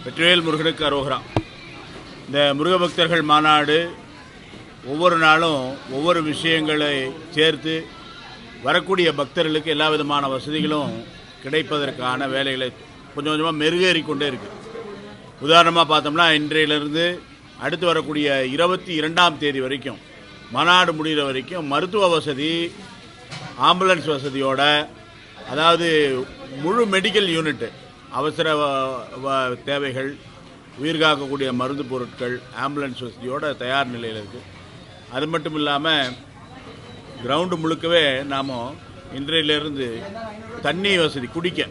வெற்றிவேல் முருகனுக்கு அரோகரா. இந்த முருக பக்தர்கள் மாநாடு ஒவ்வொரு நாளும் ஒவ்வொரு விஷயங்களை சேர்த்து வரக்கூடிய பக்தர்களுக்கு எல்லா விதமான வசதிகளும் கிடைப்பதற்கான வேலைகளை கொஞ்சம் கொஞ்சமாக மெருகேறி கொண்டே இருக்குது. உதாரணமாக பார்த்தோம்னா இன்றையிலிருந்து அடுத்து வரக்கூடிய 22ஆம் தேதி வரைக்கும் மாநாடு முடிகிற வரைக்கும் மருத்துவ வசதி, ஆம்புலன்ஸ் வசதியோட, அதாவது முழு மெடிக்கல் யூனிட்டு, அவசர தேவைகள், உயிர் காக்கக்கூடிய மருந்து பொருட்கள், ஆம்புலன்ஸ் வசதியோட தயார் நிலையில் இருக்குது. அது மட்டும் இல்லாமல் கிரவுண்டு முழுக்கவே நாம் இன்றையிலிருந்து தண்ணி வசதி, குடிக்க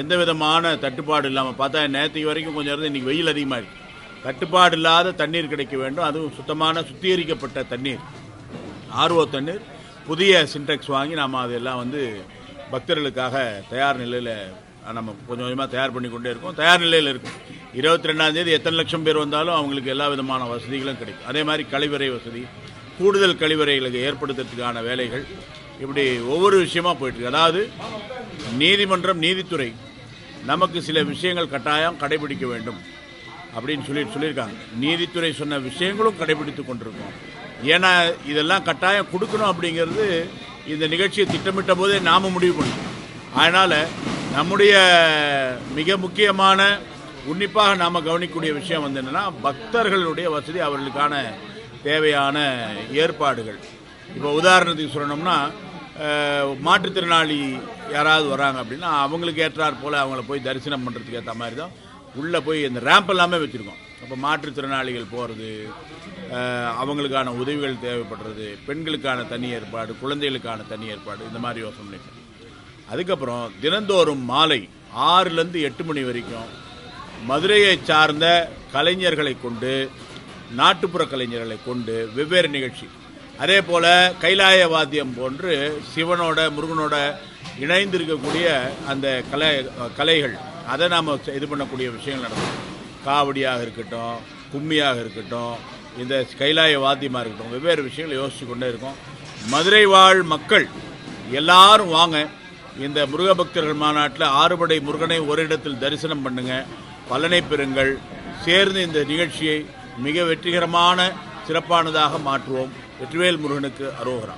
எந்த விதமான தட்டுப்பாடு இல்லாமல், பார்த்தா நேற்றுக்கு வரைக்கும் கொஞ்சம் இருந்து இன்றைக்கி வெயில் அதிகமாக இருக்குது. தட்டுப்பாடு இல்லாத தண்ணீர் கிடைக்க வேண்டும். அதுவும் சுத்தமான சுத்திகரிக்கப்பட்ட தண்ணீர், ஆர்ஓ தண்ணீர், புதிய சின்டெக்ஸ் வாங்கி நாம் அதெல்லாம் பக்தர்களுக்காக தயார் நிலையில் நம்ம கொஞ்சம் கொஞ்சமாக தயார் பண்ணி கொண்டே இருக்கோம். தயார் நிலையில் இருக்கும். 22ஆம் தேதி எத்தனை லட்சம் பேர் வந்தாலும் அவங்களுக்கு எல்லா விதமான வசதிகளும் கிடைக்கும். அதே மாதிரி கழிவறை வசதி, கூடுதல் கழிவறைகளுக்கு ஏற்படுத்துறதுக்கான வேலைகள், இப்படி ஒவ்வொரு விஷயமா போயிட்டுருக்கு. அதாவது நீதிமன்றம், நீதித்துறை நமக்கு சில விஷயங்கள் கட்டாயம் கடைபிடிக்க வேண்டும் அப்படின்னு சொல்லியிருக்காங்க. நீதித்துறை சொன்ன விஷயங்களும் கடைபிடித்து கொண்டிருக்கோம். ஏன்னா இதெல்லாம் கட்டாயம் கொடுக்கணும் அப்படிங்கிறது இந்த நிகழ்ச்சியை திட்டமிட்ட போதே நாம் முடிவு பண்ணோம். அதனால் நம்முடைய மிக முக்கியமான உன்னிப்பாக நாம் கவனிக்கக்கூடிய விஷயம் என்னென்னா, பக்தர்களுடைய வசதி, அவர்களுக்கான தேவையான ஏற்பாடுகள். இப்போ உதாரணத்துக்கு சொல்லணும்னா, மாற்றுத்திறனாளி யாராவது வராங்க அப்படின்னா அவங்களுக்கு ஏற்றாற் போல் அவங்கள போய் தரிசனம் பண்ணுறதுக்கு ஏற்ற மாதிரி தான் உள்ளே போய் இந்த ரேம்ப் எல்லாமே வச்சுருக்கோம். அப்போ மாற்றுத்திறனாளிகள் போகிறது, அவங்களுக்கான உதவிகள் தேவைப்படுறது, பெண்களுக்கான தனி ஏற்பாடு, குழந்தைகளுக்கான தனி ஏற்பாடு, இந்த மாதிரி யோசனை பண்ணியிருக்கோம். அதுக்கப்புறம் தினந்தோறும் மாலை 6லேருந்து 8 மணி வரைக்கும் மதுரையை சார்ந்த கலைஞர்களை கொண்டு, நாட்டுப்புற கலைஞர்களை கொண்டு வெவ்வேறு நிகழ்ச்சி, அதே போல் கைலாய வாத்தியம் போன்று சிவனோட முருகனோட இணைந்திருக்கக்கூடிய அந்த கலைகள், அதை நாம் இது பண்ணக்கூடிய விஷயங்கள் நடக்கும். காவடியாக இருக்கட்டும், கும்மியாக இருக்கட்டும், இந்த கைலாய வாத்தியமாக இருக்கட்டும், வெவ்வேறு விஷயங்களை யோசித்து கொண்டே இருக்கோம். மதுரை வாழ் மக்கள் எல்லாரும் வாங்க, இந்த முருக பக்தர்கள் மாநாட்டில் ஆறுபடை முருகனை ஒரு இடத்தில் தரிசனம் பண்ணுங்க, பலனை பெறுங்கள். சேர்ந்து இந்த நிகழ்ச்சியை மிக வெற்றிகரமான சிறப்பானதாக மாற்றுவோம். வெற்றிவேல் முருகனுக்கு அரோகரா.